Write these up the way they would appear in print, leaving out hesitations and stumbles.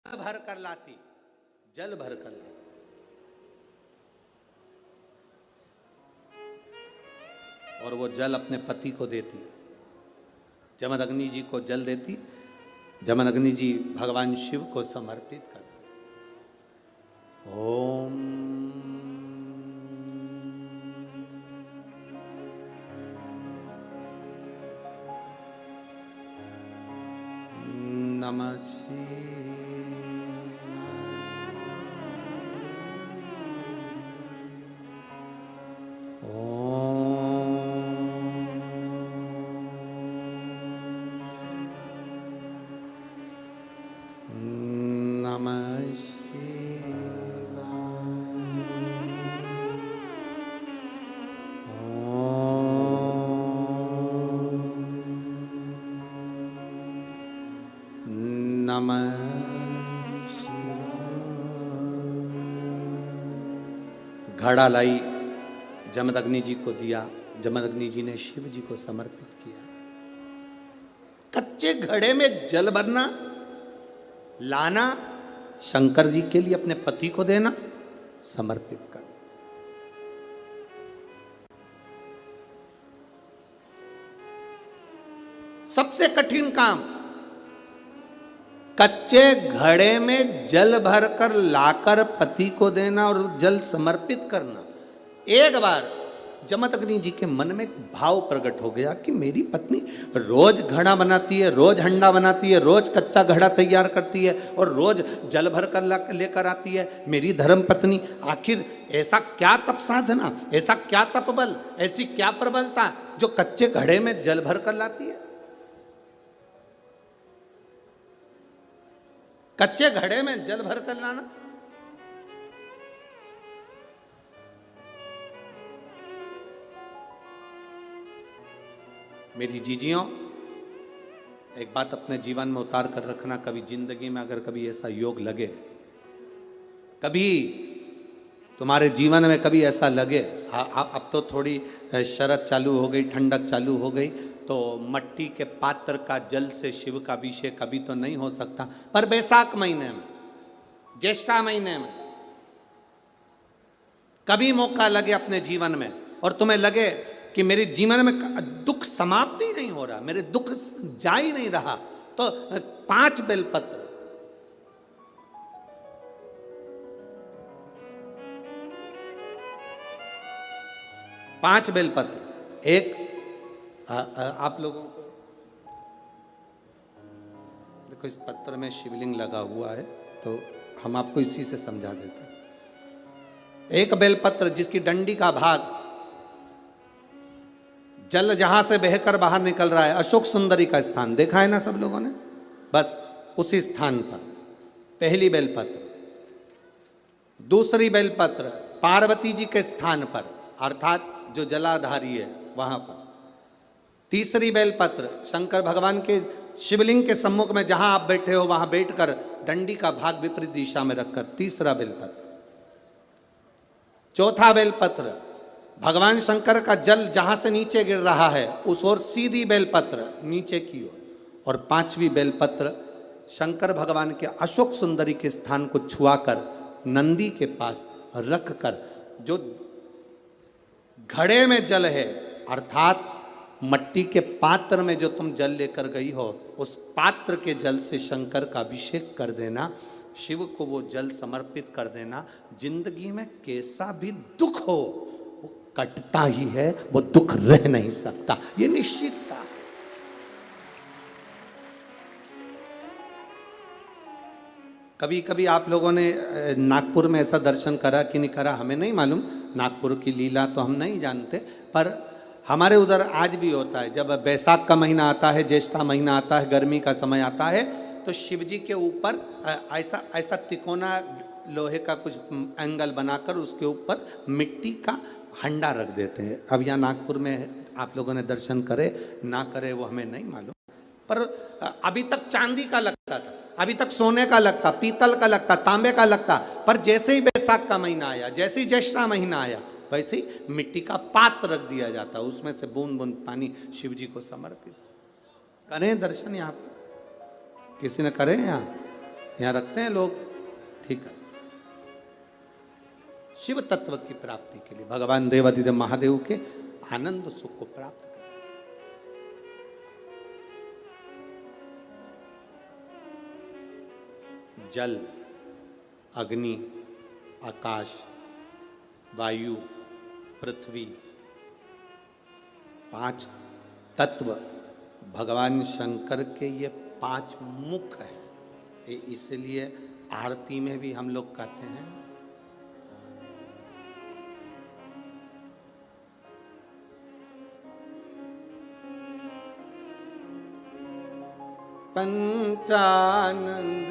भर कर लाती, जल भर कर लाती। और वो जल अपने पति को देती, जमदग्नि जी को जल देती। जमदग्नि जी भगवान शिव को समर्पित करते। ओम नमः शिवाय। घड़ा लाई, जमदग्नि जी को दिया, जमदग्नि जी ने शिव जी को समर्पित किया। कच्चे घड़े में जल भरना, लाना, शंकर जी के लिए अपने पति को देना, समर्पित करना। सबसे कठिन काम, कच्चे घड़े में जल भरकर लाकर पति को देना और जल समर्पित करना। एक बार जमदग्नि जी के मन में भाव प्रकट हो गया कि मेरी पत्नी रोज घड़ा बनाती है, रोज हंडा बनाती है, रोज कच्चा घड़ा तैयार करती है और रोज जल भर कर लेकर आती है। मेरी धर्म पत्नी, आखिर ऐसा क्या तप साधना, ऐसा क्या तप बल, ऐसी क्या प्रबलता जो कच्चे घड़े में जल भर कर लाती है। कच्चे घड़े में जल भर कर लाना। मेरी जीजियों, एक बात अपने जीवन में उतार कर रखना, कभी जिंदगी में अगर कभी ऐसा योग लगे, कभी तुम्हारे जीवन में कभी ऐसा लगे, अब तो थोड़ी शरद चालू हो गई, ठंडक चालू हो गई, तो मट्टी के पात्र का जल से शिव का अभिषेक कभी तो नहीं हो सकता, पर बैसाख महीने में, ज्येष्ठा महीने में कभी मौका लगे अपने जीवन में और तुम्हें लगे कि मेरे जीवन में दुख समाप्त ही नहीं हो रहा, मेरे दुख जा ही नहीं रहा, तो 5 बेलपत्र, एक आप लोगों को देखो, इस पत्र में शिवलिंग लगा हुआ है तो हम आपको इसी से समझा देते हैं। एक बेलपत्र जिसकी डंडी का भाग, जल जहां से बहकर बाहर निकल रहा है, अशोक सुंदरी का स्थान देखा है ना सब लोगों ने, बस उसी स्थान पर पहली बेलपत्र। दूसरी बेलपत्र पार्वती जी के स्थान पर, अर्थात जो जलाधारी है वहां पर। तीसरी बेलपत्र शंकर भगवान के शिवलिंग के सम्मुख में जहां आप बैठे हो वहां बैठकर डंडी का भाग विपरीत दिशा में रखकर, तीसरा बेलपत्र। चौथा बेलपत्र भगवान शंकर का जल जहां से नीचे गिर रहा है उस ओर सीधी बेलपत्र नीचे की ओर। और 5वीं बेलपत्र शंकर भगवान के अशोक सुंदरी के स्थान को छुआकर नंदी के पास रखकर, जो घड़े में जल है अर्थात मट्टी के पात्र में जो तुम जल लेकर गई हो, उस पात्र के जल से शंकर का अभिषेक कर देना, शिव को वो जल समर्पित कर देना। जिंदगी में कैसा भी दुख हो वो कटता ही है, वो दुख रह नहीं सकता, ये निश्चित था। कभी कभी आप लोगों ने नागपुर में ऐसा दर्शन करा कि नहीं करा हमें नहीं मालूम, नागपुर की लीला तो हम नहीं जानते, पर हमारे उधर आज भी होता है। जब बैसाख का महीना आता है, ज्येष्ठा महीना आता है, गर्मी का समय आता है, तो शिव जी के ऊपर ऐसा ऐसा तिकोना लोहे का कुछ एंगल बनाकर उसके ऊपर मिट्टी का हंडा रख देते हैं। अब यहाँ नागपुर में आप लोगों ने दर्शन करे ना करे वो हमें नहीं मालूम, पर अभी तक चांदी का लगता था, अभी तक सोने का लगता, पीतल का लगता, तांबे का लगता, पर जैसे ही बैसाख का महीना आया, जैसे ही ज्येष्ठा महीना आया, वैसे ही मिट्टी का पात्र रख दिया जाता, उसमें से बूंद बूंद पानी शिव जी को समर्पित। करें दर्शन यहाँ पर, किसी ने करे यहाँ यहाँ रखते हैं लोग, ठीक है। शिव तत्व की प्राप्ति के लिए भगवान देवाधिदेव महादेव के आनंद सुख को प्राप्त करें। जल, अग्नि, आकाश, वायु, पृथ्वी, 5 तत्व भगवान शंकर के ये 5 मुख है। ये इसलिए आरती में भी हम लोग कहते हैं पंचानंद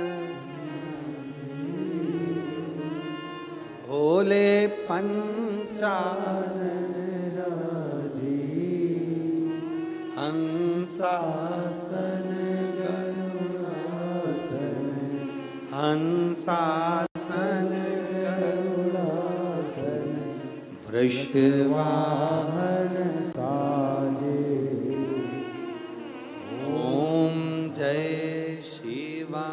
भोले पंचानन हंसासन करुणासन हंसासन करुणासन वृषवाहन साजे ओम जय शिवा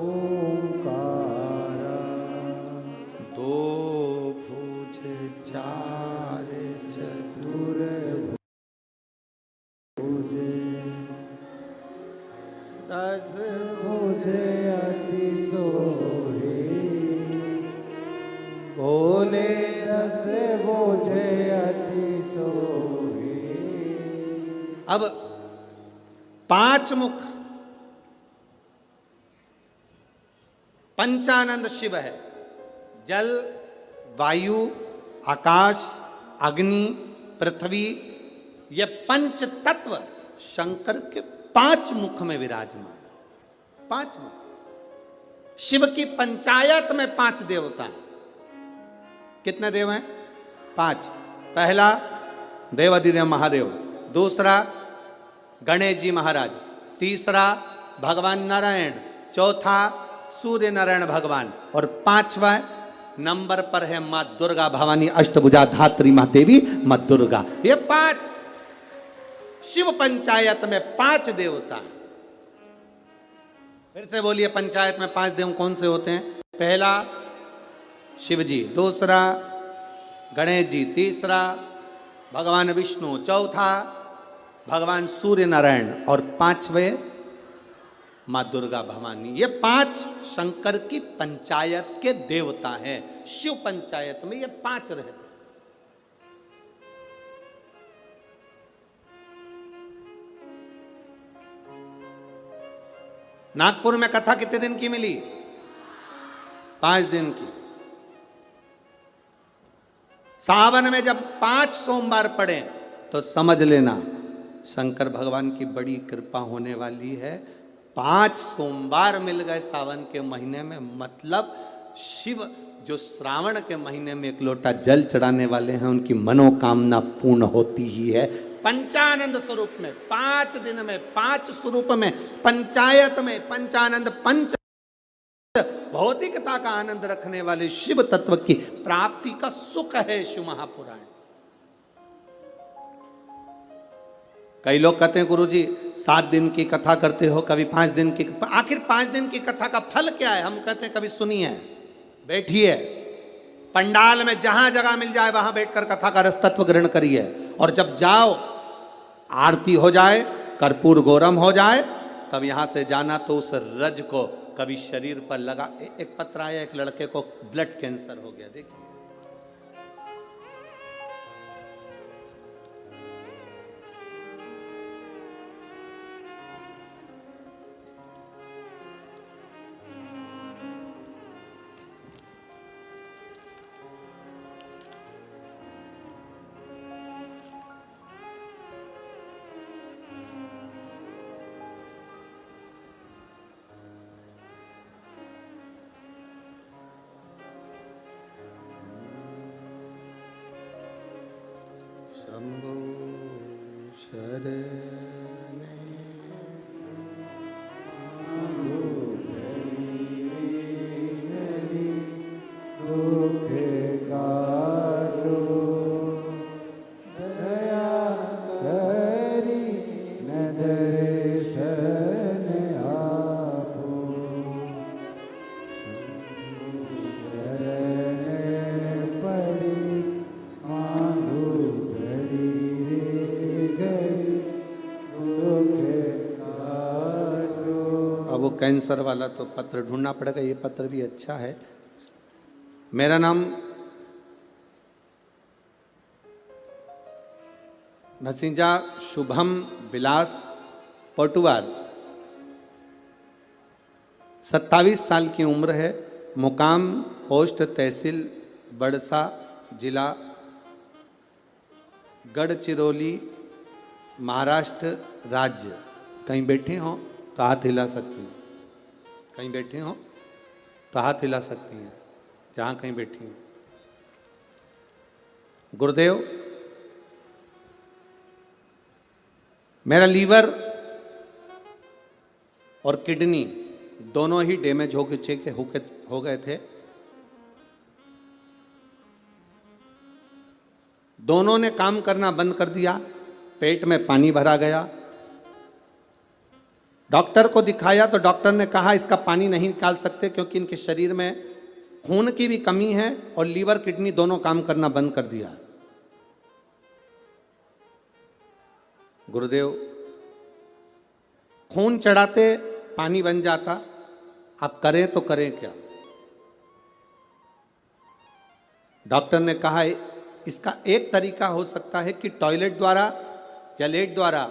ओंकारा दो भुज चार चतुर भुज 10 भुज अति सोहे भोले 10 भुज अति सोहे। अब 5 मुख पंचानंद शिव है। जल, वायु, आकाश, अग्नि, पृथ्वी, ये 5 तत्व शंकर के 5 मुख में विराजमान। 5 मुख। शिव की पंचायत में 5 देवता हैं। कितने देव हैं? 5। पहला देवाधिदेव महादेव, दूसरा गणेश जी महाराज, तीसरा भगवान नारायण, चौथा सूर्य नारायण भगवान, और 5वां नंबर पर है मां दुर्गा भवानी अष्टभुजा धात्री मां देवी मां दुर्गा। ये 5 शिव पंचायत में 5 देवता। फिर से बोलिए, पंचायत में 5 देव कौन से होते हैं? पहला शिव जी, दूसरा गणेश जी, तीसरा भगवान विष्णु, चौथा भगवान सूर्य नारायण, और 5वें मां दुर्गा भवानी। ये 5 शंकर की पंचायत के देवता हैं। शिव पंचायत में ये 5 रहते हैं। नागपुर में कथा कितने दिन की मिली? 5 दिन की। सावन में जब 5 सोमवार पड़े तो समझ लेना शंकर भगवान की बड़ी कृपा होने वाली है। 5 सोमवार मिल गए सावन के महीने में, मतलब शिव जो श्रावण के महीने में 1 लोटा जल चढ़ाने वाले हैं उनकी मनोकामना पूर्ण होती ही है। पंचानंद स्वरूप में 5 दिन में 5 स्वरूप में पंचायत में पंचानंद पंच भौतिकता का आनंद रखने वाले शिव तत्व की प्राप्ति का सुख है शिव महापुराण। कई लोग कहते हैं गुरुजी 7 दिन की कथा करते हो, कभी 5 दिन की, आखिर 5 दिन की कथा का फल क्या है? हम कहते हैं कभी सुनिए, बैठिए, पंडाल में जहां जगह मिल जाए वहां बैठकर कथा का रस तत्व ग्रहण करिए, और जब जाओ आरती हो जाए, कर्पूर गौरम हो जाए, तब यहां से जाना तो उस रज को कभी शरीर पर लगा। एक पत्र आया, एक लड़के को ब्लड कैंसर हो गया, देखिए शंभो शरणे दुख काटो दया करी न दर्शन आपो कैंसर वाला तो पत्र ढूंढना पड़ेगा, ये पत्र भी अच्छा है। मेरा नाम भसीजा शुभम विलास पटुआर, 27 साल की उम्र है, मुकाम पोस्ट तहसील बड़सा, जिला गढ़चिरौली, महाराष्ट्र राज्य। कहीं बैठे हो तो हाथ हिला सकती हैं, कहीं बैठे हो तो हाथ हिला सकती हैं, जहाँ कहीं बैठी हो। गुरुदेव, मेरा लीवर और किडनी दोनों ही डैमेज हो गए थे। दोनों ने काम करना बंद कर दिया, पेट में पानी भरा गया। डॉक्टर को दिखाया तो डॉक्टर ने कहा इसका पानी नहीं निकाल सकते क्योंकि इनके शरीर में खून की भी कमी है और लीवर किडनी दोनों काम करना बंद कर दिया। गुरुदेव, खून चढ़ाते पानी बन जाता, अब करें तो करें क्या। डॉक्टर ने कहा इसका एक तरीका हो सकता है कि टॉयलेट द्वारा या लेट द्वारा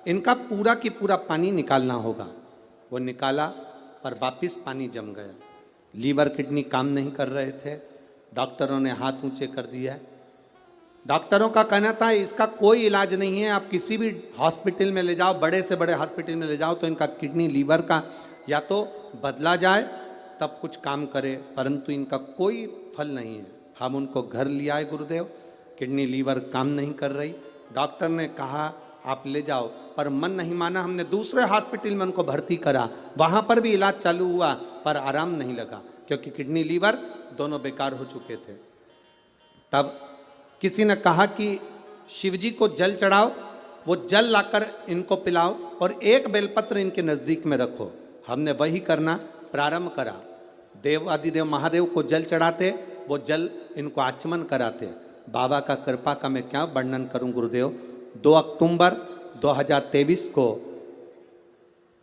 इनका पूरा की पूरा पानी निकालना होगा। वो निकाला पर वापिस पानी जम गया। लीवर किडनी काम नहीं कर रहे थे। डॉक्टरों ने हाथ ऊंचे कर दिया। डॉक्टरों का कहना था इसका कोई इलाज नहीं है, आप किसी भी हॉस्पिटल में ले जाओ, बड़े से बड़े हॉस्पिटल में ले जाओ तो इनका किडनी लीवर का या तो बदला जाए तब कुछ काम करे, परंतु इनका कोई फल नहीं है। हम उनको घर ले आए गुरुदेव, किडनी लीवर काम नहीं कर रही। डॉक्टर ने कहा आप ले जाओ, पर मन नहीं माना। हमने दूसरे हॉस्पिटल में उनको भर्ती करा, वहाँ पर भी इलाज चालू हुआ पर आराम नहीं लगा क्योंकि किडनी लीवर दोनों बेकार हो चुके थे। तब किसी ने कहा कि शिव जी को जल चढ़ाओ, वो जल लाकर इनको पिलाओ और एक बेलपत्र इनके नज़दीक में रखो। हमने वही करना प्रारंभ करा। देव आदिदेव महादेव को जल चढ़ाते, वो जल इनको आचमन कराते। बाबा का कृपा का मैं क्या वर्णन करूं गुरुदेव। 2 अक्टूबर 2023 को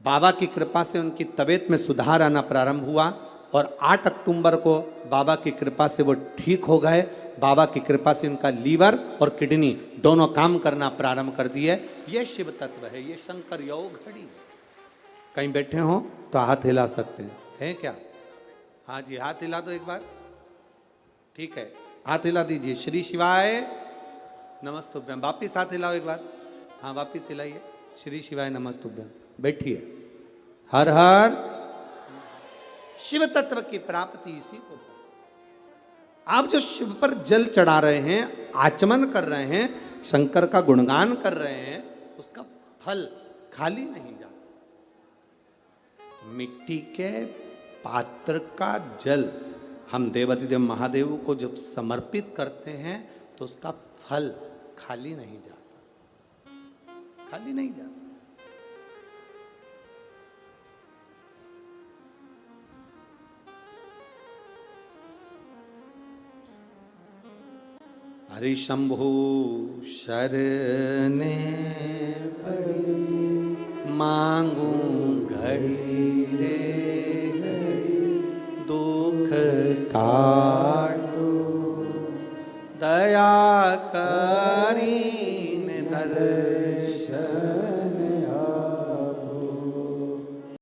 बाबा की कृपा से उनकी तबीयत में सुधार आना प्रारंभ हुआ और 8 अक्टूबर को बाबा की कृपा से वो ठीक हो गए। बाबा की कृपा से उनका लीवर और किडनी दोनों काम करना प्रारंभ कर दिए। ये शिव तत्व है, ये शंकर योग घड़ी। कहीं बैठे हो तो हाथ हिला सकते हैं क्या? हाँ जी, हाथ हिला दो एक बार। ठीक है, हाथ हिला दीजिए। श्री शिवाय नमस्तुभ्यम। वापिस हाथ हिलाओ एक बार। हाँ, वापिस हिलाइए। श्री शिवाय नमस्तुभ्यम। बैठिए। हर हर शिव तत्व की प्राप्ति इसी को। आप जो शिव पर जल चढ़ा रहे हैं, आचमन कर रहे हैं, शंकर का गुणगान कर रहे हैं, उसका फल खाली नहीं जाता। मिट्टी के पात्र का जल हम देवाधिदेव महादेव को जब समर्पित करते हैं तो उसका फल खाली नहीं जाता, खाली नहीं जाता। हरि शंभु शरणे पड़ी, मांगू घड़ी रे घड़ी, दुख काटो दया करीन दर